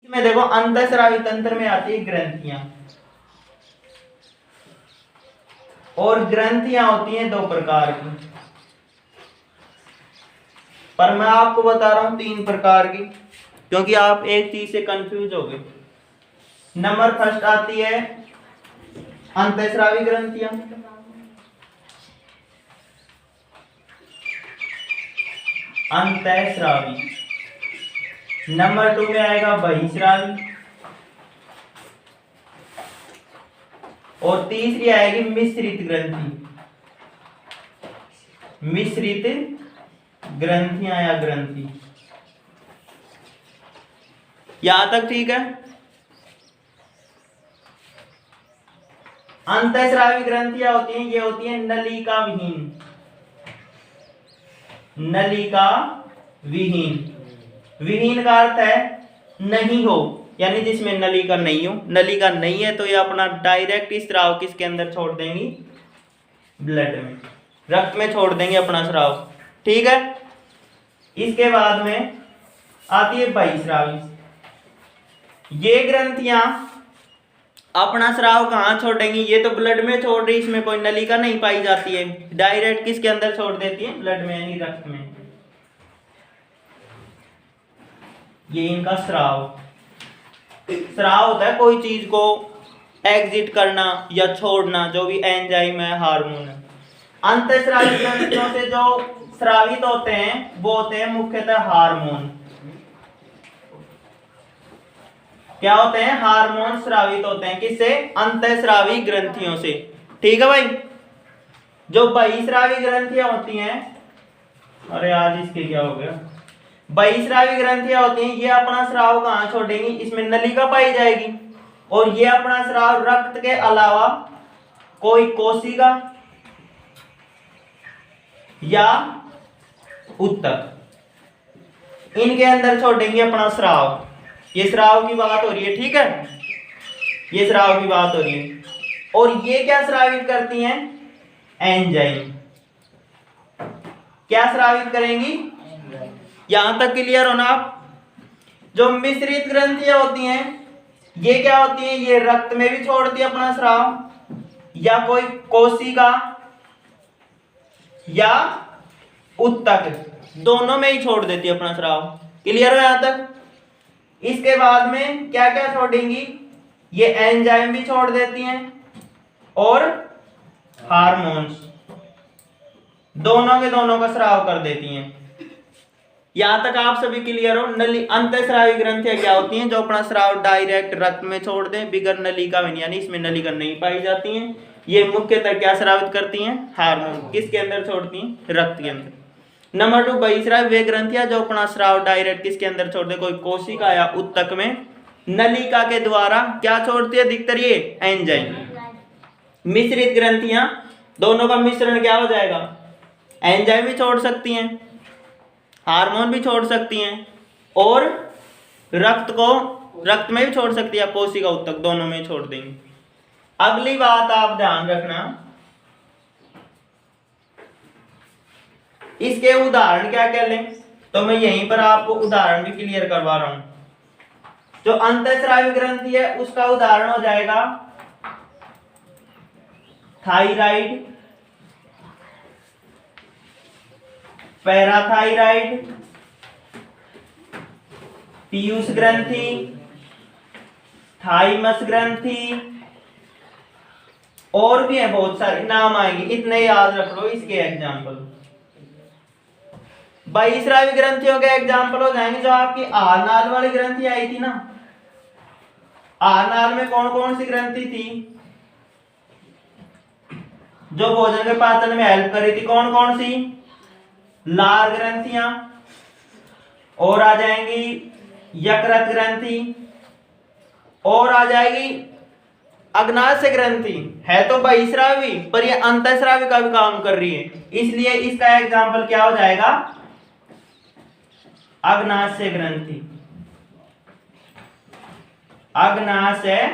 इसमें देखो अंतःस्रावी तंत्र में आती है ग्रंथियां, और ग्रंथियां होती हैं दो प्रकार की, पर मैं आपको बता रहा हूं 3 प्रकार की, क्योंकि आप एक चीज से कंफ्यूज हो गए। नंबर फर्स्ट आती है अंतःस्रावी ग्रंथियां, अंतःस्रावी। नंबर 2 में आएगा बहिस्रावी, और तीसरी आएगी मिश्रित ग्रंथि, मिश्रित ग्रंथियां या ग्रंथि। यहां तक ठीक है। अंतःस्रावी ग्रंथियां होती हैं, ये होती हैं नलिका विहीन, नलिका विहीन। विहीन का अर्थ है नहीं हो, यानी जिसमें नलिका नहीं हो। नलिका नहीं है तो ये अपना डायरेक्ट स्राव किसके अंदर छोड़ देंगी? ब्लड में, रक्त में छोड़ देंगे अपना स्राव। ठीक है। इसके बाद में आती है बहिस्रावी। ये ग्रंथियां अपना स्राव कहां छोड़ेंगी? ये तो ब्लड में छोड़ रही, इसमें कोई नलिका नहीं पाई जाती है, डायरेक्ट किसके अंदर छोड़ देती है? ब्लड में, यानी रक्त में। ये इनका स्राव, स्राव होता है कोई चीज को एग्जिट करना या छोड़ना, जो भी एंजाइम है, हार्मोन है। अंतःस्रावी ग्रंथियों से जो स्रावित होते हैं वो होते हैं मुख्यतः हार्मोन। क्या होते हैं? हार्मोन स्रावित होते हैं। किससे? अंतःस्रावी ग्रंथियों से। ठीक है भाई। जो बहिस्रावी ग्रंथियां होती हैं, अरे आज इसके क्या हो गया, बहिस्रावी ग्रंथियां होती हैं, ये अपना स्राव कहां छोड़ेंगी? इसमें नलिका पाई जाएगी, और ये अपना स्राव रक्त के अलावा कोई कोशिका या उत्तक, इनके अंदर छोड़ेंगे अपना स्राव। ये स्राव की बात हो रही है, ठीक है, ये स्राव की बात हो रही है। और ये क्या स्रावित करती हैं? एंजाइम। क्या स्रावित करेंगी? यहां तक क्लियर हो ना आप? जो मिश्रित ग्रंथियां होती हैं, ये क्या होती हैं? ये रक्त में भी छोड़ती है अपना स्राव, या कोई कोशिका या उत्तक, दोनों में ही छोड़ देती है अपना स्राव। क्लियर हो यहां तक? इसके बाद में क्या क्या छोड़ेंगी? ये एंजाइम भी छोड़ देती हैं, और हार्मोन्स, दोनों के दोनों का स्राव कर देती हैं। यहां तक आप सभी क्लियर हो? अंतःस्रावी ग्रंथियां क्या होती हैं? जो अपना स्राव डायरेक्ट रक्त में छोड़ दें बिगर नलिका में, यानी इसमें नलिका नहीं पाई जाती हैं। ये मुख्यतः क्या स्रावित करती हैं? हार्मोन। किसके अंदर छोड़ती हैं? रक्त के अंदर। नंबर 2 बहिस्रावी वे ग्रंथियां जो अपना स्राव डायरेक्ट किसके अंदर छोड़ दे? कोई कोशिका या उत्तक में, नलिका के द्वारा। क्या छोड़ती है अधिकतर? ये एंजाइम। मिश्रित ग्रंथियां, दोनों का मिश्रण क्या हो जाएगा? एंजाइम भी छोड़ सकती हैं, हार्मोन भी छोड़ सकती हैं, और रक्त में भी छोड़ सकती है, कोशिका उत्तक दोनों में छोड़ देंगे। अगली बात आप ध्यान रखना, इसके उदाहरण क्या क्या लें, तो मैं यहीं पर आपको उदाहरण भी क्लियर करवा रहा हूं। जो अंतःस्रावी ग्रंथि है उसका उदाहरण हो जाएगा थायराइड, पैराथायराइड, पीयूष ग्रंथि, थाइमस ग्रंथि, और भी है बहुत सारे नाम आएंगे, इतने याद रख लो इसके एग्जाम्पल। बहिस्रावी ग्रंथियों के एग्जाम्पल हो जाएंगे जो आपकी आहारनाल वाली ग्रंथि आई थी ना। आहारनाल में कौन कौन सी ग्रंथि थी जो भोजन के पाचन में हेल्प कर रही थी? कौन कौन सी? लार ग्रंथियां, और आ जाएंगी यकृत ग्रंथि, और आ जाएगी अग्नाशय ग्रंथि। है तो बहिस्रावी, पर ये अंतःस्रावी का भी काम कर रही है, इसलिए इसका एग्जाम्पल क्या हो जाएगा? अग्नाशय ग्रंथि, अग्नाशय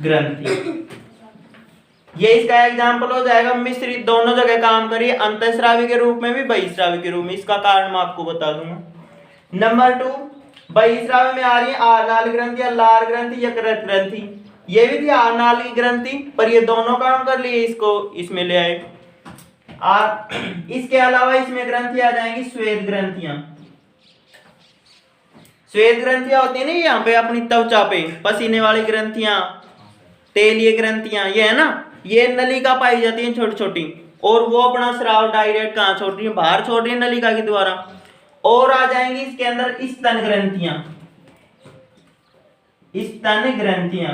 ग्रंथि, ये इसका एग्जाम्पल हो जाएगा। मिश्रित दोनों जगह काम करिए, अंतःस्रावी के रूप में भी, बहिस्रावी के रूप में। इसका कारण मैं आपको बता दूंगा। नंबर 2 बहिस्राव में आ रही है आरनाली ग्रंथि या लार ग्रंथि या कृत ग्रंथि। ये भी थी आरनाली ग्रंथि, पर ये दोनों काम कर लिए, इसको इसमें ले आए। इसके अलावा इसमें ग्रंथि आ जाएंगी श्वेत ग्रंथियां। श्वेत ग्रंथियां होती है ना यहाँ पे अपनी त्वचा पे, पसीने वाली ग्रंथियां, तेलीय ग्रंथियां, ये है ना, ये नलिका पाई जाती है छोटी छोटी, और वो अपना स्राव डायरेक्ट कहाँ छोड़ रही है, बाहर छोड़ रही है नलिका के द्वारा। और आ जाएंगी इसके अंदर स्तन ग्रंथियां, स्तन ग्रंथियां।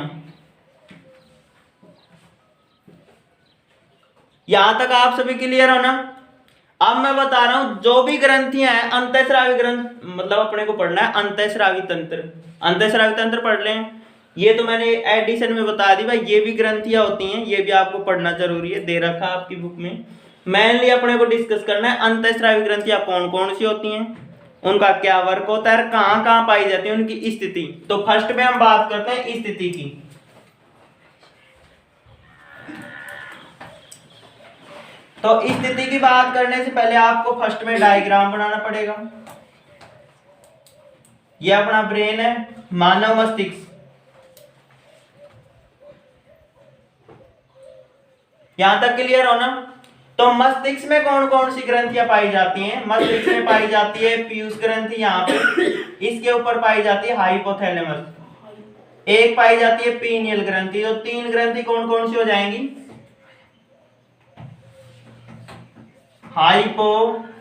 यहां तक आप सभी क्लियर हो ना। अब मैं बता रहा हूं जो भी ग्रंथियां हैं अंतःस्रावी ग्रंथ, मतलब अपने को पढ़ना है अंतःस्रावी तंत्र। अंतःस्रावी तंत्र पढ़ लें, ये तो मैंने एडिशन में बता दी भाई, ये भी ग्रंथियां होती हैं, ये भी आपको पढ़ना जरूरी है, दे रखा आपकी बुक में। मेनली अपने को डिस्कस करना है अंतःस्रावी ग्रंथियां कौन कौन सी होती हैं, उनका क्या वर्क होता है, कहां कहां पाई जाती है, उनकी स्थिति। तो फर्स्ट में हम बात करते हैं स्थिति की। तो स्थिति की बात करने से पहले आपको फर्स्ट में डायग्राम बनाना पड़ेगा। ये अपना ब्रेन है, मानव मस्तिष्क। यहां तक क्लियर हो ना। तो मस्तिष्क में कौन कौन सी ग्रंथियां पाई जाती हैं? मस्तिष्क में पाई जाती है पीयूष ग्रंथि, यहाँ पे इसके ऊपर पाई जाती है हाइपोथैलेमस, एक पाई जाती है पीनियल ग्रंथि। तो तीन ग्रंथि कौन कौन सी हो जाएंगी? हाइपोथैलेमस।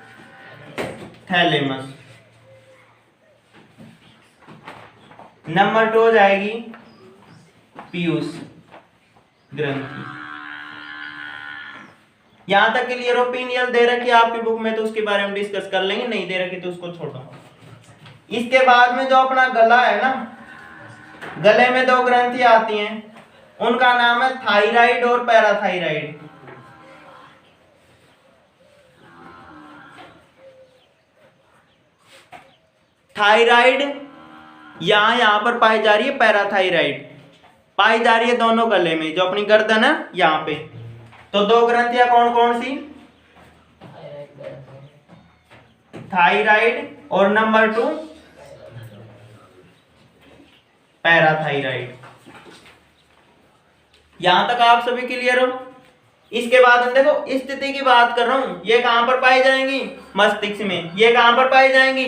नंबर 2 हो जाएगी पीयूष ग्रंथि। यहां तक क्लियर हो? पीनियल दे रखी है आपकी बुक में, तो उसके बारे में डिस्कस कर लेंगे, नहीं दे रखी तो उसको छोड़ो। इसके बाद में जो अपना गला है ना, गले में दो ग्रंथि आती हैं, उनका नाम है थायराइड और पैराथायराइड। थायराइड यहां पर पाई जा रही है, पैराथायराइड पाई जा रही है दोनों गले में, जो अपनी गर्दन है यहाँ पे। तो दो ग्रंथियां कौन कौन सी? थायराइड और नंबर 2 पैराथायराइड। यहां तक आप सभी क्लियर हो? इसके बाद हम देखो स्थिति की बात कर रहा हूं, ये कहां पर पाई जाएंगी? मस्तिष्क में। ये कहां पर पाई जाएंगी?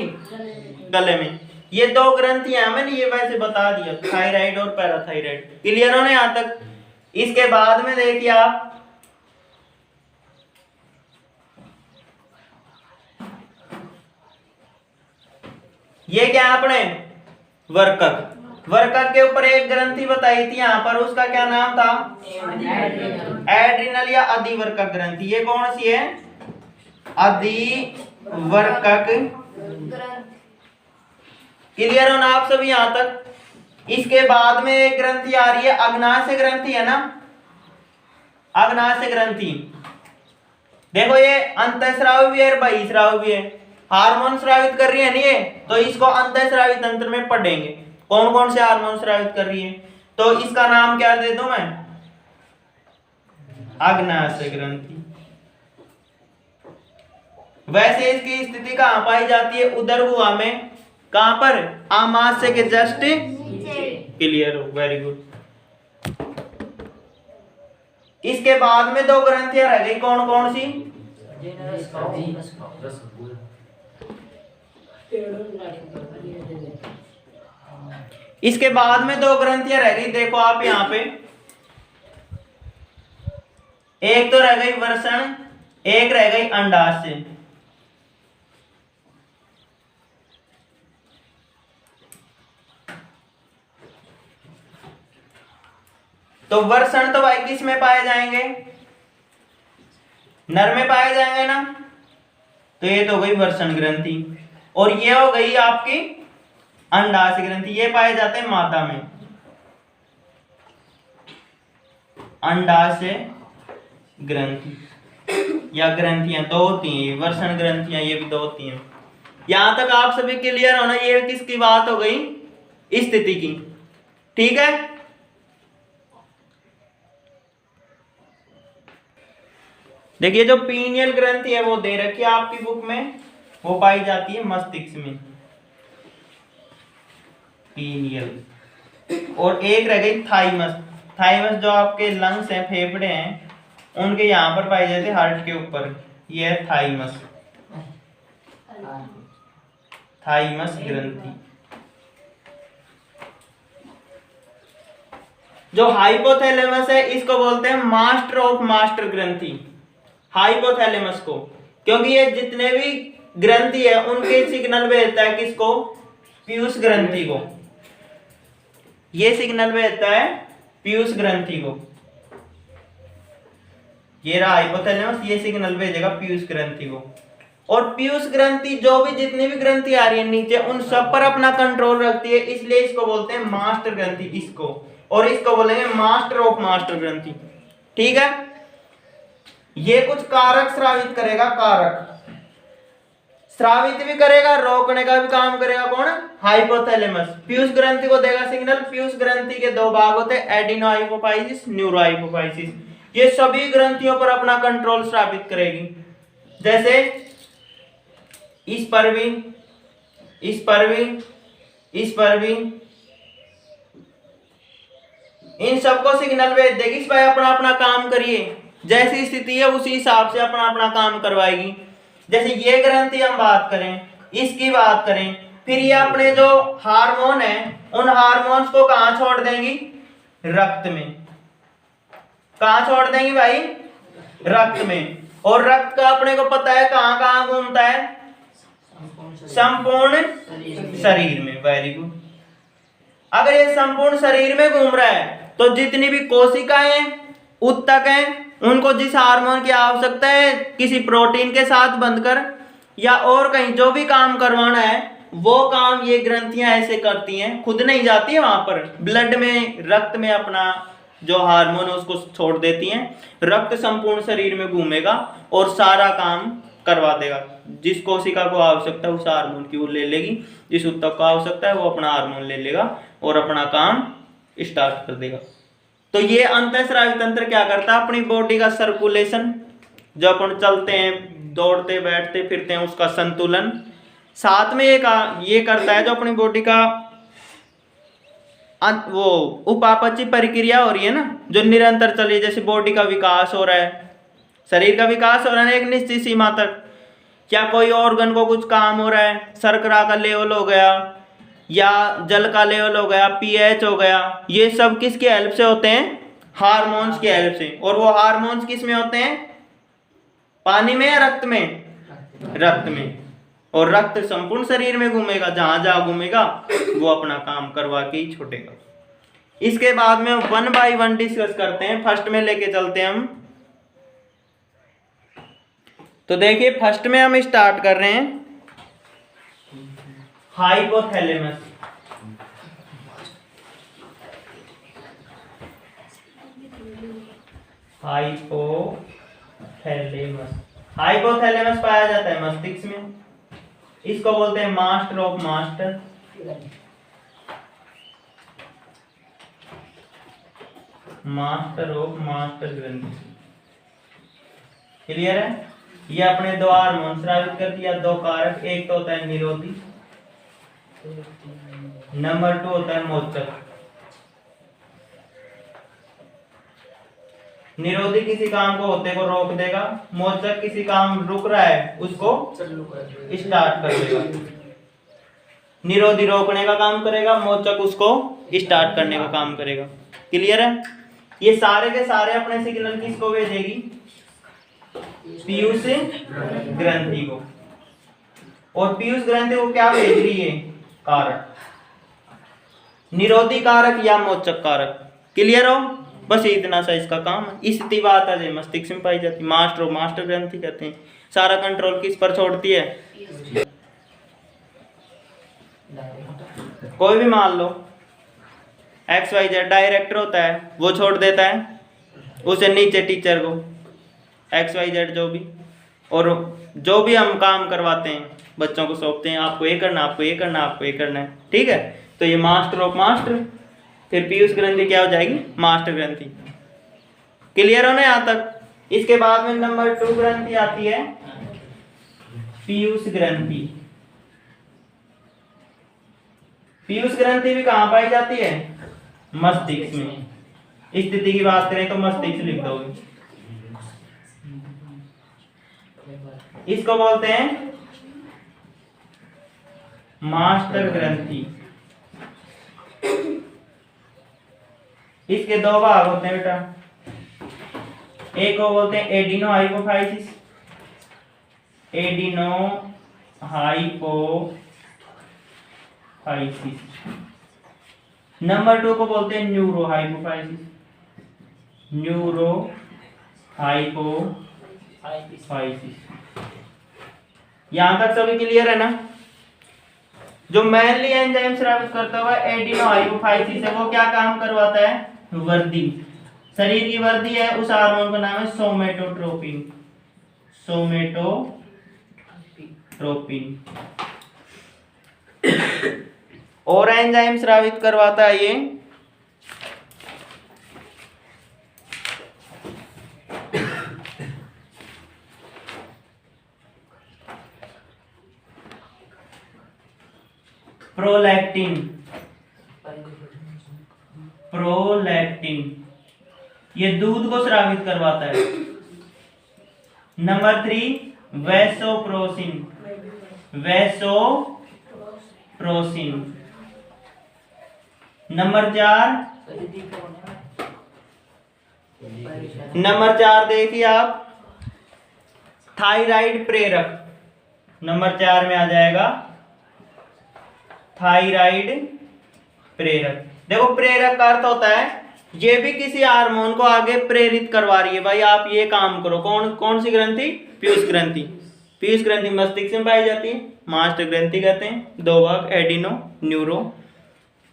गले में। ये दो ग्रंथियां मैंने ये वैसे बता दिया, थायराइड और पैराथायराइड। क्लियर हो ना यहां तक? इसके बाद में देखिए आप, ये क्या है अपने वर्कक। वर्कक के ऊपर एक ग्रंथि बताई थी यहां पर, उसका क्या नाम था? एड्रिनल या अधिवर्कक ग्रंथि। ये कौन सी है? अधिवर्कक। क्लियर हो ना आप सभी यहां तक? इसके बाद में एक ग्रंथि आ रही है अग्नाशय ग्रंथि, है ना, अग्नाशय ग्रंथि। देखो ये अंतःस्रावी भी है और बहिस्रावी भी है, हार्मोन स्रावित कर रही है ना ये, तो इसको अंतःस्रावी तंत्र में पढ़ेंगे कौन कौन से हार्मोन स्रावित कर रही है। तो इसका नाम क्या दे दूं मैं? अग्नाशय ग्रंथि। वैसे इसकी स्थिति कहां पाई जाती है? उदर गुहा में। कहां पर? आमाशय के जस्ट। क्लियर हो? Very good. इसके बाद में दो ग्रंथियां रह गई, कौन कौन सी? इसके बाद में दो ग्रंथियां रह गई, देखो आप यहां पे, एक तो रह गई वृषण, एक रह गई अंडाशय। तो वृषण तो भाई किस में पाए जाएंगे? नर में पाए जाएंगे ना, तो ये तो हो गई वृषण ग्रंथि। और ये हो गई आपकी अंडाशय ग्रंथि, ये पाए जाते हैं मादा में। अंडाशय ग्रंथि या ग्रंथियां दो होती हैं, वृषण ग्रंथियां ये भी दो होती हैं। यहां तक आप सभी क्लियर होना। ये किसकी बात हो गई? स्थिति की। ठीक है, देखिए जो पीनियल ग्रंथि है वो दे रखी है आपकी बुक में, वो पाई जाती है मस्तिष्क में। पीनियल। और एक रह गई थाइमस। थाइमस जो आपके लंग्स हैं, फेफड़े हैं, उनके यहाँ पर पाई जाती है हार्ट के ऊपर, ये है थाइमस। थाइमस ग्रंथि। जो हाइपोथैलेमस है इसको बोलते हैं मास्टर ऑफ मास्टर ग्रंथि, हाइपोथैलेमस को, क्योंकि ये जितने भी ग्रंथि है उनके सिग्नल भेजता है किसको? पीयूष ग्रंथि को। ये सिग्नल भेजता है पीयूष ग्रंथि को। ये रहा हाइपोथैलेमस, ये सिग्नल भेजेगा पीयूष ग्रंथि को। और पीयूष ग्रंथि जो भी जितनी भी ग्रंथि आ रही है नीचे, उन सब पर अपना कंट्रोल रखती है, इसलिए इसको बोलते हैं मास्टर ग्रंथि, इसको। और इसको बोलेंगे मास्टर ऑफ मास्टर ग्रंथि। ठीक है। ये कुछ कारक स्रावित करेगा, कारक स्रावित भी करेगा, रोकने का भी काम करेगा। कौन? हाइपोथैलेमस। पीयूष ग्रंथि को देगा सिग्नल। पीयूष ग्रंथि के दो भाग होते हैं, एडिनो हाइपोफाइसिस, न्यूरो हाइपोफाइसिस। ये सभी ग्रंथियों पर अपना कंट्रोल स्थापित करेगी। जैसे इस पर भी, इस पर भी, इस पर भी, इन सबको सिग्नल भेज देगी, इस भाई अपना अपना काम करिए। जैसी स्थिति है उसी हिसाब से अपना अपना काम करवाएगी। जैसे ये ग्रंथि हम बात करें, इसकी बात करें, फिर ये अपने जो हार्मोन है उन हार्मोन्स को कहां छोड़ देंगी? रक्त में। कहां छोड़ देंगी भाई? रक्त में। और रक्त का अपने को पता है कहां कहां घूमता है? संपूर्ण शरीर में। Very good. अगर ये संपूर्ण शरीर में घूम रहा है तो जितनी भी कोशिकाएं, ऊतक हैं, उनको जिस हार्मोन की आवश्यकता है किसी प्रोटीन के साथ बंधकर या और कहीं जो भी काम करवाना है, वो काम ये ग्रंथियां ऐसे करती हैं, खुद नहीं जाती है वहां पर। ब्लड में, रक्त में अपना जो हार्मोन है उसको छोड़ देती हैं। रक्त संपूर्ण शरीर में घूमेगा और सारा काम करवा देगा। जिस कोशिका को आवश्यकता है उस हार्मोन की वो ले लेगी, जिस ऊतक को आवश्यकता है वो अपना हार्मोन ले लेगा और अपना काम स्टार्ट कर देगा। तो ये अंतःस्रावी तंत्र क्या करता है? अपनी बॉडी का सर्कुलेशन, जो अपन चलते हैं, दौड़ते, बैठते, फिरते हैं, उसका संतुलन। साथ में ये करता है जो अपनी बॉडी का वो उपापचय प्रक्रिया हो रही है ना, जो निरंतर चली, जैसे बॉडी का विकास हो रहा है, शरीर का विकास हो रहा है एक निश्चित सीमा तक, क्या कोई ऑर्गन को कुछ काम हो रहा है, शर्करा का लेवल हो गया या जल का लेवल हो गया, पीएच हो गया, ये सब किसके हेल्प से होते हैं? हार्मोन्स के हेल्प से। और वो हार्मोन्स किस में होते हैं? पानी में या रक्त में? रक्त में। और रक्त संपूर्ण शरीर में घूमेगा, जहां जहां घूमेगा वो अपना काम करवा के ही छूटेगा। इसके बाद में 1 बाय 1 डिस्कस करते हैं। फर्स्ट में लेके चलते हैं हम। तो देखिए फर्स्ट में हम स्टार्ट कर रहे हैं हाइपोथैलेमस। हाइपोथैलेमस, हाइपोथैलेमस पाया जाता है मस्तिष्क में। इसको बोलते हैं master of master. Master of master ग्रंथि। क्लियर है? ये अपने दो हार्मोन स्रावित करती है, दो कारक। एक तो होता है निरोधी, नंबर 2 होता है मोचक। निरोधी किसी काम को होते को रोक देगा, मोचक किसी काम रुक रहा है उसको स्टार्ट कर देगा। निरोधी रोकने का काम करेगा, मोचक उसको स्टार्ट करने का काम करेगा। क्लियर है? ये सारे के सारे अपने सिग्नल किसको भेजेगी? पीयूष ग्रंथि को। और पीयूष ग्रंथि को क्या भेज रही है? कारक, निरोधी कारक या मोचक कारक। क्लियर हो? बस इतना सा इसका काम है। स्थिति बात आ जाए मस्तिष्क में पाई जाती है। मास्टर और मास्टर ग्रंथि कहते हैं। सारा कंट्रोल किस पर छोड़ती है? कोई भी मान लो XYZ डायरेक्टर होता है, वो छोड़ देता है उसे नीचे टीचर को, XYZ जो भी, और जो भी हम काम करवाते हैं बच्चों को सौंपते हैं, आपको ये करना, आपको ये करना, आपको ये करना है। ठीक है? तो ये मास्टर ऑफ मास्टर, फिर पीयूष ग्रंथि क्या हो जाएगी? मास्टर ग्रंथि। क्लियर हो ना यहाँ तक? इसके बाद में नंबर 2 ग्रंथि आती है पीयूष ग्रंथि। पीयूष ग्रंथि भी कहाँ पाई जाती है? मस्तिष्क में। स्थिति की बात करें तो मस्तिष्क लिख दोगे। इसको बोलते हैं मास्टर ग्रंथि। इसके दो भाग होते हैं बेटा, एक को बोलते हैं adeno hypophysis, adeno hypophysis. Number 2 को बोलते हैं न्यूरो हाइपोफाइसिस, न्यूरो हाइपोफाइसिस। यहां तक सभी क्लियर है ना? जो मेनली एंजाइम स्रावित करता हुआ एडिनो हाइपोफाइसिस है, वो क्या काम करवाता है? वर्दी, शरीर की वर्दी है, उस हार्मोन का नाम है सोमेटोट्रोपिन, सोमेटोट्रोपिन। और एंजाइम स्रावित करवाता है ये प्रोलैक्टिन, ये दूध को स्रावित करवाता है। नंबर 3 वैसोप्रोसिन, नंबर 4 देखिए आप, थायराइड प्रेरक। नंबर 4 में आ जाएगा थायराइड प्रेरक। देखो प्रेरक का अर्थ होता है ये भी किसी हार्मोन को आगे प्रेरित करवा रही है, भाई आप ये काम करो। कौन सी ग्रंथि? पीयूष ग्रंथि। पीयूष ग्रंथि मस्तिष्क में पाई जाती है, मास्टर ग्रंथि कहते हैं। दो भाग एडिनो, न्यूरो।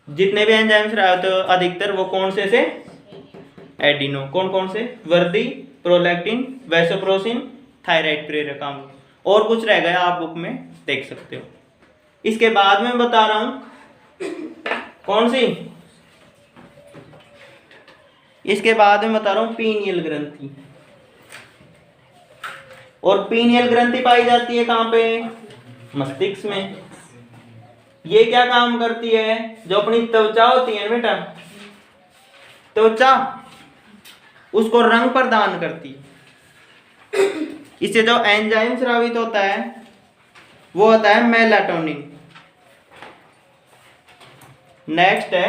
जितने भी एंजाइम स्रावित अधिकतर वो कौन से एडिनो। कौन से? वर्दी, प्रोलैक्टिन, वैसोप्रोसिन, थायराइड प्रेरक। और कुछ रह गया, आप बुक में देख सकते हो। इसके बाद में बता रहा हूं कौन सी, इसके बाद में बता रहा हूं पीनियल ग्रंथि। और पीनियल ग्रंथि पाई जाती है कहां पे? मस्तिष्क में। ये क्या काम करती है? जो अपनी त्वचा होती है बेटा, त्वचा, उसको रंग प्रदान करती है। इससे जो एंजाइम स्रावित होता है वो होता है मेलाटोनिन। नेक्स्ट है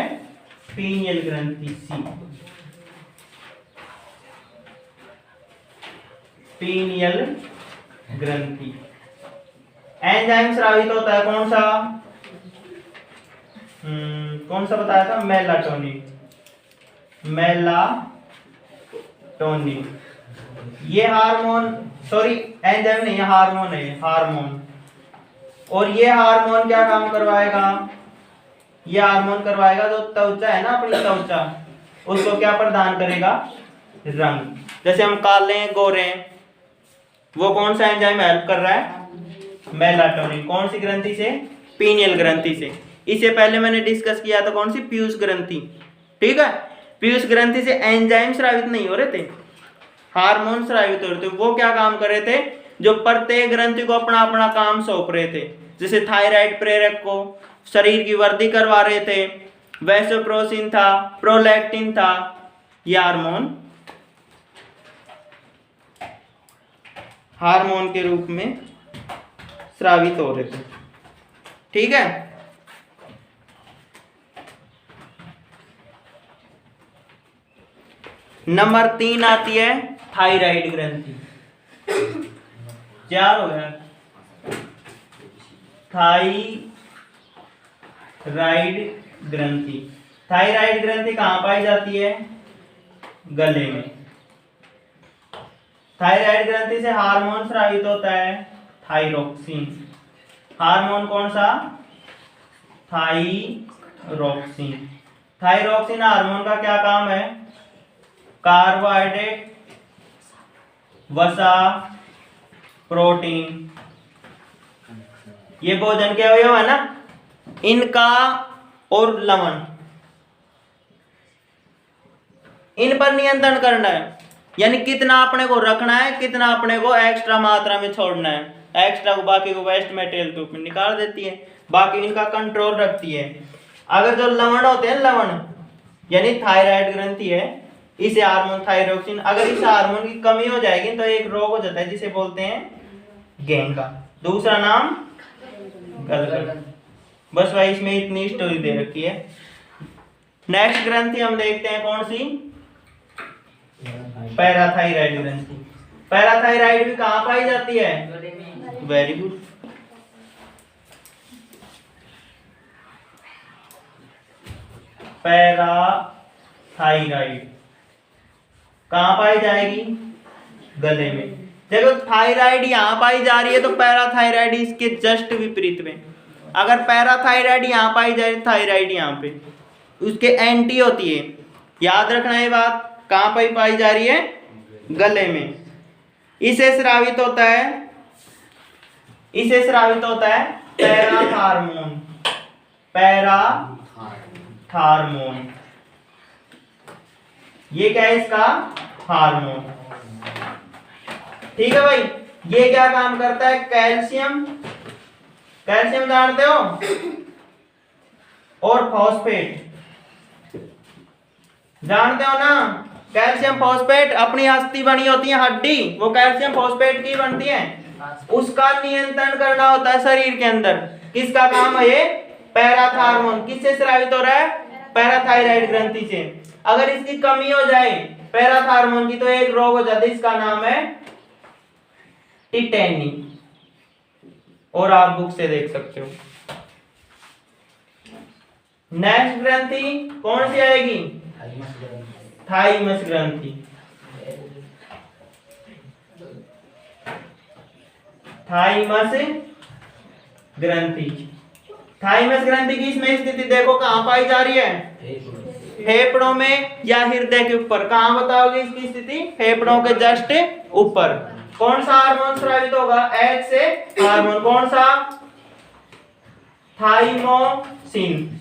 पीनियल ग्रंथि सी, पीनियल ग्रंथि। एंजाइम स्रावित होता है कौन सा बताया था? मेलाटोनिन। ये हार्मोन, सॉरी एंजाइम नहीं है, हार्मोन है, हार्मोन। और ये हार्मोन क्या काम करवाएगा? ये हार्मोन करवाएगा जो त्वचा है ना, अपनी त्वचा, उसको क्या प्रदान करेगा? रंग। जैसे हम काले हैं, गोरे हैं, वो कौन सा एंजाइम हेल्प कर रहा है? मेलाटोनिन। कौन सी ग्रंथि से? पीनियल ग्रंथि से। इससे पहले मैंने डिस्कस किया था कौन सी? पीयूष ग्रंथि। ठीक है, पीयूष ग्रंथि से एंजाइम स्रावित नहीं हो रहे थे, हार्मोन स्रावित हो रहे थे। वो क्या काम कर रहे थे? जो प्रत्येक ग्रंथि को अपना अपना काम सौंप रहे थे। जैसे थायराइड प्रेरक को शरीर की वर्दी करवा रहे थे, वैसोप्रोसिन था, प्रोलैक्टिन था, ये हार्मोन के रूप में स्रावित हो रहे थे। ठीक है, नंबर 3 आती है थायराइड ग्रंथि। 4 हो गया। थायराइड ग्रंथि। थायराइड ग्रंथि कहां पाई जाती है? गले में। थायराइड ग्रंथि से हार्मोन स्रावित होता है थायरोक्सिन। हार्मोन कौन सा? थायरोक्सिन। थायरोक्सिन हार्मोन का क्या काम है? कार्बोहाइड्रेट, वसा, प्रोटीन, ये भोजन के अवयव है ना, इनका और लवण, इन पर नियंत्रण करना है। यानी कितना अपने को रखना है, कितना अपने को एक्स्ट्रा मात्रा में छोड़ना है। एक्स्ट्रा को, बाकी को वेस्ट मटेरियल के ऊपर निकाल देती है, बाकी इनका कंट्रोल रखती है। अगर जो लवण होते हैं, लवण यानी थायराइड ग्रंथि है, इसे हार्मोन थायरोक्सिन, अगर इस हार्मोन की कमी हो जाएगी तो एक रोग हो जाता है जिसे बोलते हैं गेंगा। दूसरा नाम गलगल। बस भाई इसमें इतनी स्टोरी दे रखी है। नेक्स्ट ग्रंथि हम देखते हैं कौन सी, पैराथायराइड ग्रंथि। पैराथायराइड भी कहाँ पाई जाती है? Very good. पैराथायराइड कहाँ पाई जाएगी? गले में। देखो थायराइड यहाँ पाई जा रही है तो पैराथायराइड इसके जस्ट विपरीत में। अगर पैराथायराइड यहाँ पाई जा रही है, थायराइड यहाँ पे, उसके एंटी होती है। याद रखना ये बात। कहाँ पर पाई जा रही है? गले में। इसे स्रावित होता है पैराथार्मोन। पैराथार्मोन ये क्या है? इसका हार्मोन। ठीक है भाई। ये क्या काम करता है? कैल्शियम, कैल्शियम जानते हो, और फॉस्फेट जानते हो ना। कैल्शियम फॉस्फेट अपनी अस्थि बनी होती है, हड्डी, वो कैल्शियम फॉस्फेट की बनती है। उसका नियंत्रण करना होता है शरीर के अंदर। किसका काम है ये? पैराथार्मोन। किससे स्रावित हो रहा है? पैराथायराइड ग्रंथि से। अगर इसकी कमी हो जाए पैराथार्मोन की तो एक रोग हो जाता है, इसका नाम है टिटेनी, और आप बुक से देख सकते हो। नेक्स्ट ग्रंथि कौन सी आएगी? थाइमस ग्रंथि। थाइमस ग्रंथि। थाइमस ग्रंथि की इसमें स्थिति देखो कहां पाई जा रही है? फेफड़ों में या हृदय के ऊपर। कहां बताओगे इसकी स्थिति? फेफड़ों के जस्ट ऊपर। कौन सा हार्मोन स्रावित होगा? एच से हार्मोन। कौन सा? थाइमोसिन।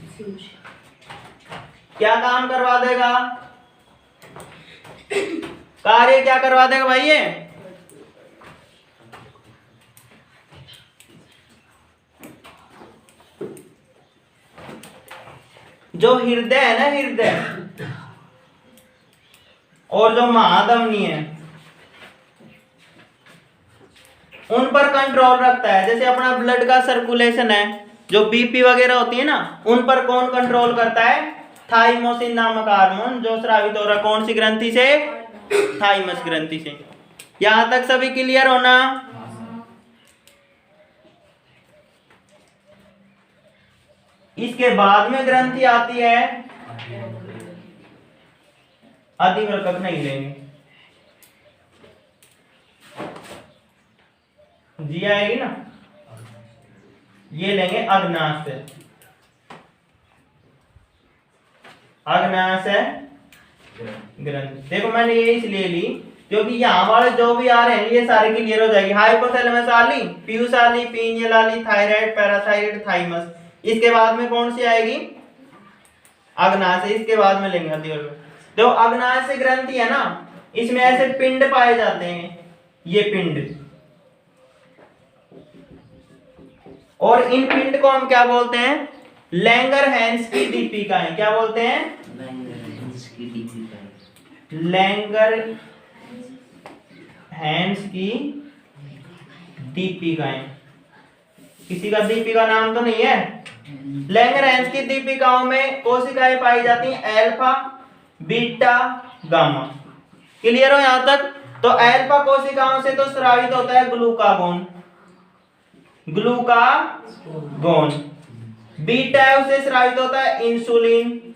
क्या काम करवा देगा? कार्य क्या करवा देगा भाई ये? जो हृदय है ना, हृदय और जो महाधमनी है, उन पर कंट्रोल रखता है। जैसे अपना ब्लड का सर्कुलेशन है, जो बीपी वगैरह होती है ना, उन पर कौन कंट्रोल करता है? थाइमोसिन नामक हार्मोन, जो स्रावित हो रहा है कौन सी ग्रंथि से? थाइमस ग्रंथि से। यहां तक सभी क्लियर होना? इसके बाद में ग्रंथि आती है अधिवर्कक, नहीं लेंगे जी, आएगी ना, ये लेंगे अग्नाशय। अग्नाशय ग्रंथि। देखो मैंने ये इसलिए ली क्योंकि यहाँ वाले जो भी आ रहे हैं ये सारे क्लियर हो जाएगी। हाइपोथैलेमस आली, पीयूष आली, पीनियल आली, थायराइड, पैराथायराइड, थाइमस। इसके बाद में कौन सी आएगी? अग्नाशय। इसके बाद में लेंगे अधिवर्कक। जो अग्नाशय ग्रंथि है ना, इसमें ऐसे पिंड पाए जाते हैं, ये पिंड, और इन पिंड को हम क्या बोलते हैं? लैंगरहैंस की दीपिकाएं। क्या बोलते हैं? लैंगरहैंस की दीपिकाएं। किसी का दीपिका नाम तो नहीं है? लैंगरहैंस की दीपिकाओं में कोशिकाएं पाई जाती हैं अल्फा, बीटा, गामा। क्लियर हो यहां तक? तो अल्फा कोशिकाओं से तो स्रावित होता है ग्लूकागोन, ग्लूकागोन। बीटा है उससे स्रावित होता है इंसुलिन,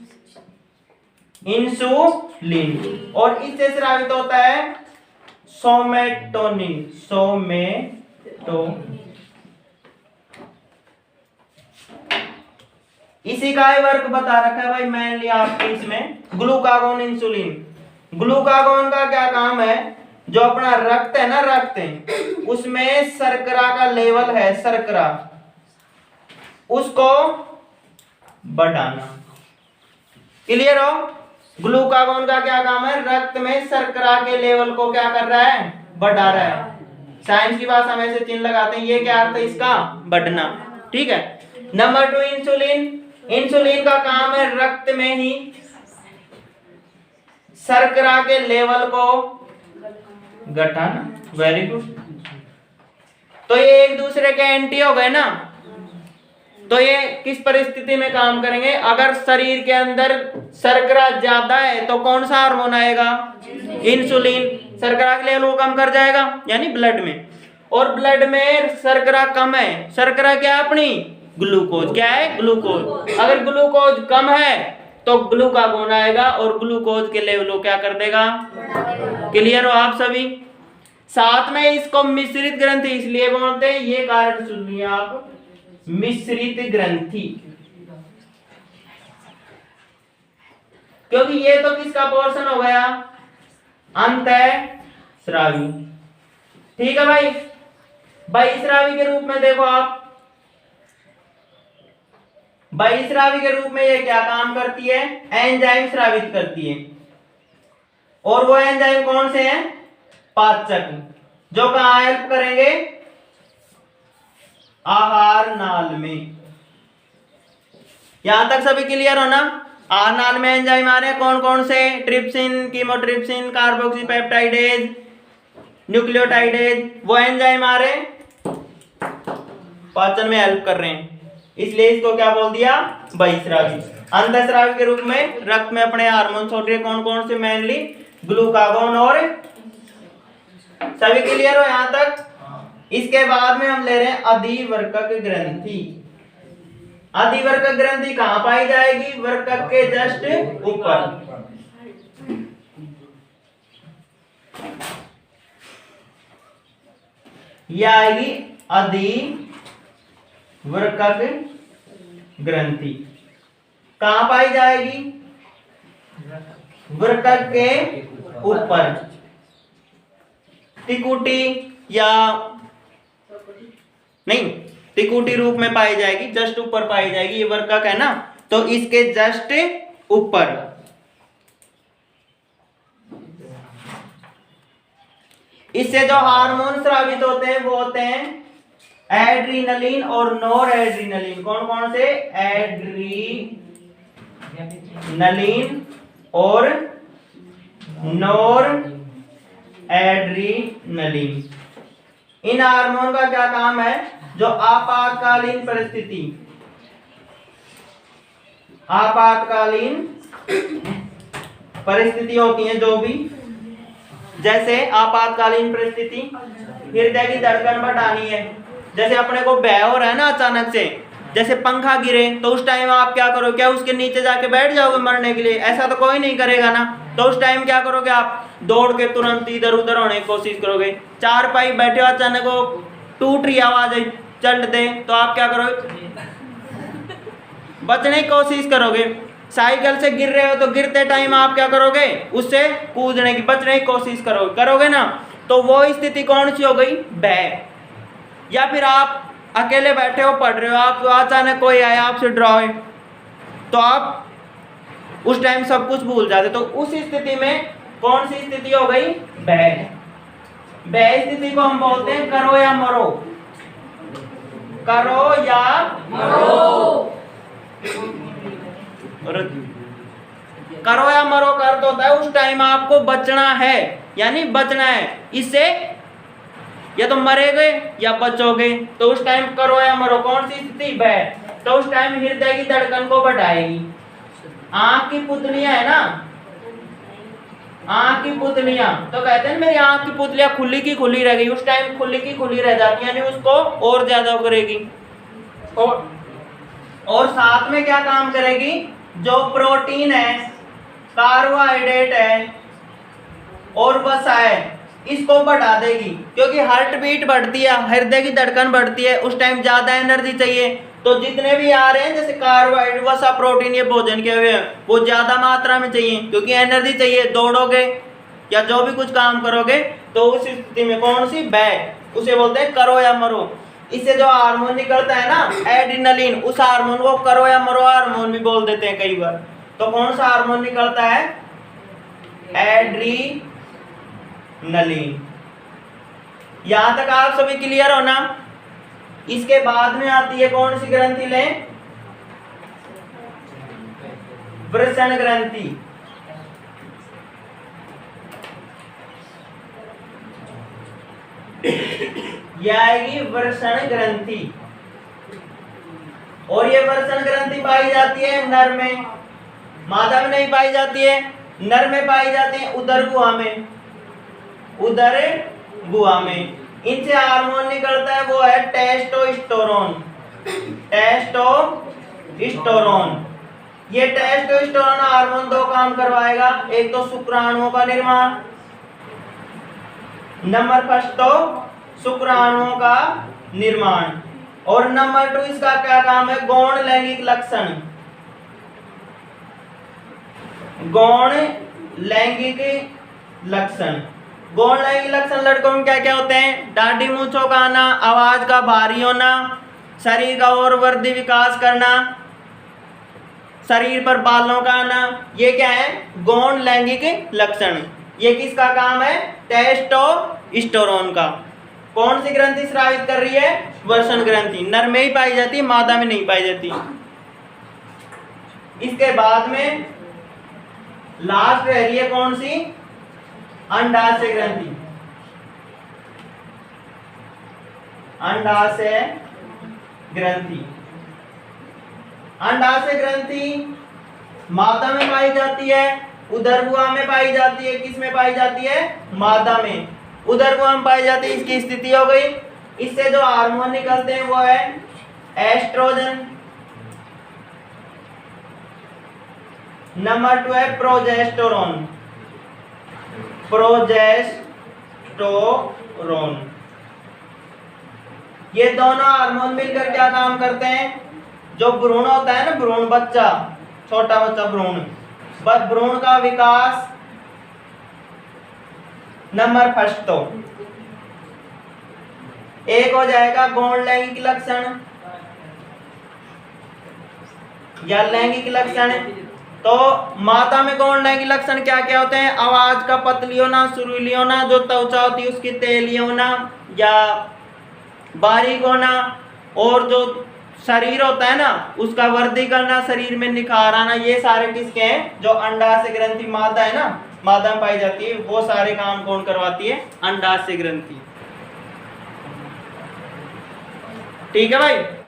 इंसुलिन। और इससे स्रावित होता है सोमेटोनिन, सोमेटो। इसी का ही वर्क बता रखा है भाई मेनली आपके इसमें, ग्लूकागोन, इंसुलिन। ग्लूकागोन का क्या काम है? जो अपना रक्त है ना, रक्त उसमें शर्करा का लेवल है, शर्करा, उसको बढ़ाना। क्लियर हो? ग्लूकागोन का क्या काम है? रक्त में शर्करा के लेवल को क्या कर रहा है? बढ़ा रहा है। साइंस की भाषा में से चिन्ह लगाते हैं। ये क्या अर्थ है इसका? बढ़ना। ठीक है। Number 2 insulin. इंसुलिन का काम है रक्त में ही शर्करा के लेवल को घटाना। Very good. तो ये एक दूसरे के एंटी हो गए ना। तो ये किस परिस्थिति में काम करेंगे? अगर शरीर के अंदर शर्करा ज्यादा है तो कौन सा हार्मोन आएगा? इंसुलिन। शर्करा के लेवल को कम कर जाएगा यानी ब्लड में। और ब्लड में शर्करा कम है। शर्करा क्या है अपनी? ग्लूकोज। क्या है? ग्लूकोज। अगर ग्लूकोज कम है तो ग्लूकागोन आएगा और ग्लूकोज के लेवल को क्या कर देगा? क्लियर हो आप सभी? साथ में इसको मिश्रित ग्रंथि इसलिए बोलते हैं, ये कारण सुनिए आप, मिश्रित ग्रंथि, क्योंकि ये तो किसका पोर्शन हो गया? अंतःस्रावी। ठीक है भाई। बहिस्रावी के रूप में देखो आप, बहिस्रावी के रूप में ये क्या काम करती है? एंजाइम स्रावित करती है। और वो एंजाइम कौन से हैं? पाचक, जो कहां हेल्प करेंगे? आहार नाल में। यहां तक सभी क्लियर हो ना? आहार नाल में एंजाइम आ रहे हैं कौन कौन से? Trypsin, chymotrypsin, carboxypeptidase, nucleotidase. वो एंजाइम आ रहे हैं पाचन में हेल्प कर रहे हैं, इसलिए इसको क्या बोल दिया? बहिस्रावी। अंतःस्रावी के रूप में रक्त में अपने हार्मोन छोड़ रहे कौन कौन से? Mainly glucagon. और सभी क्लियर हो यहां तक? इसके बाद में हम ले रहे हैं अधिवर्कक ग्रंथि। अधिवर्कक ग्रंथि कहां पाई जाएगी? वर्कक के जस्ट ऊपर। यह आएगी अधिवर्कक ग्रंथि। कहां पाई जाएगी? वर्कक के ऊपर। त्रिकुटी या नहीं, त्रिकुटी रूप में पाई जाएगी, जस्ट ऊपर पाई जाएगी। ये वर्कक है ना, तो इसके जस्ट ऊपर। इससे जो हार्मोन स्रावित होते हैं वो होते हैं एड्रीनलिन और नोर एड्रीनलिन। कौन कौन से? एड्रीनलिन और नोर एड्रीनलिन। इन हार्मोन का क्या काम है? जो आपातकालीन परिस्थिति, आपातकालीन परिस्थिति होती है, जो भी, जैसे आपातकालीन परिस्थिति, हृदय की धड़कन बढ़ानी है, जैसे अपने को भय हो रहा है ना अचानक से, जैसे पंखा गिरे तो उस टाइम आप क्या करो? क्या उसके नीचे जाके बैठ जाओगे मरने के लिए? ऐसा तो कोई नहीं करेगा ना। तो उस टाइम क्या करोगे? आप दौड़ के तुरंत इधर उधर होने की कोशिश करोगे। चार पाई बैठे हो, अचानक को टूट रही आवाज चल दे तो आप क्या करोगे? बचने की कोशिश करोगे। साइकिल से गिर रहे हो तो गिरते टाइम आप क्या करोगे? उससे कूदने की, बचने की कोशिश करोगे ना। तो वो स्थिति कौन सी हो गई? भय। या फिर आप अकेले बैठे हो, पढ़ रहे हो, आप अचानक कोई आया आपसे डराए तो आप उस टाइम सब कुछ भूल जाते। तो उस स्थिति में कौन सी स्थिति हो गई? भय। भय स्थिति को हम बोलते हैं करो या मरो। करो या मरो। करो या मरो का अर्थ होता है उस टाइम आपको बचना है, यानी बचना है। इससे या तो मरेगे या बचोगे। तो उस टाइम करो या मरो। कौन सी स्थिति? भय। तो उस टाइम हृदय की धड़कन को बढ़ाएगी। आंख की पुतलियां है ना, आंख की पुतलियां, तो कहते हैं मेरी आंख की पुतलियां खुली की खुली रह गई। उस टाइम खुली की खुली रह जाती है, यानी उसको और ज्यादा करेगी। और साथ में क्या काम करेगी? जो प्रोटीन है, कार्बोहाइड्रेट है और वसा है, इसको बढ़ा देगी। क्योंकि हार्ट बीट बढ़ती है, हृदय की धड़कन बढ़ती है, उस टाइम ज्यादा एनर्जी चाहिए। तो जितने भी आ रहे हैं जैसे कार्बोहाइड्रेट, वसा, प्रोटीन, ये भोजन के हुए वो ज्यादा मात्रा में चाहिए, क्योंकि एनर्जी चाहिए। दौड़ोगे या जो भी कुछ काम करोगे तो उस स्थिति में कौन सी? भय। उसे बोलते हैं करो या मरो। इससे जो हार्मोन निकलता है ना एड्रिनलिन, उस हार्मोन को करो या मरो हार्मोन भी बोल देते हैं कई बार। तो कौन सा हार्मोन निकलता है? एड्रिनलिन। यहां तक आप सभी क्लियर हो ना? इसके बाद में आती है कौन सी ग्रंथि लें? वृषण ग्रंथि, यह आएगी वृषण ग्रंथि। और ये वृषण ग्रंथि पाई जाती है नर में, मादा में नहीं पाई जाती है। नर में पाई जाती है उदर गुहा में, उदर गुहा में। इनसे हार्मोन निकलता है, वो है टेस्टोस्टेरोन, टेस्टोस्टेरोन। ये टेस्टोस्टेरोन हार्मोन दो काम करवाएगा, एक तो शुक्राणुओं का निर्माण, नंबर फर्स्ट तो शुक्राणुओं का निर्माण, और नंबर 2 इसका क्या काम है, गौण लैंगिक लक्षण, गौण लैंगिक लक्षण। गौण लैंगिक लक्षण लड़कों में क्या क्या होते हैं, दाढ़ी मूंछों का आना, आवाज का भारी होना, शरीर का और वृद्धि विकास करना, शरीर पर बालों का आना, ये क्या है, गौण लैंगिक लक्षण। ये किसका काम है, टेस्टोस्टेरोन का। कौन सी ग्रंथि स्रावित कर रही है, वृषण ग्रंथि। नर में ही पाई जाती है, मादा में नहीं पाई जाती। इसके बाद में लास्ट रह रही है कौन सी, अंडाशय ग्रंथि। अंडाशय ग्रंथि, अंडाशय ग्रंथि मादा में पाई जाती है, उदरगुहा में पाई जाती है। किस में पाई जाती है, मादा में। उदरगुहा में पाई जाती है, इसकी स्थिति हो गई। इससे जो हार्मोन निकलते हैं वो है एस्ट्रोजन, नंबर 2 है प्रोजेस्टेरोन, प्रोजेस्टेरोन। ये दोनों हार्मोन मिलकर क्या काम करते हैं, जो भ्रूण होता है ना, भ्रूण बच्चा, छोटा बच्चा भ्रूण, बस भ्रूण का विकास नंबर फर्स्ट तो एक हो जाएगा गौण लैंगिक लक्षण या लैंगिक लक्षण। तो माता में गौण लैंगिक लक्षण क्या क्या होते हैं, आवाज का पतली होना, सुरीली होना, जो त्वचा होती है उसकी तेली होना या बारीक होना, और जो शरीर होता है ना उसका वृद्धि करना, शरीर में निखार आना, ये सारे किसके हैं, जो अंडाशय ग्रंथि मादा है ना, मादा में पाई जाती है, वो सारे काम कौन करवाती है, अंडाशय ग्रंथि। ठीक है भाई।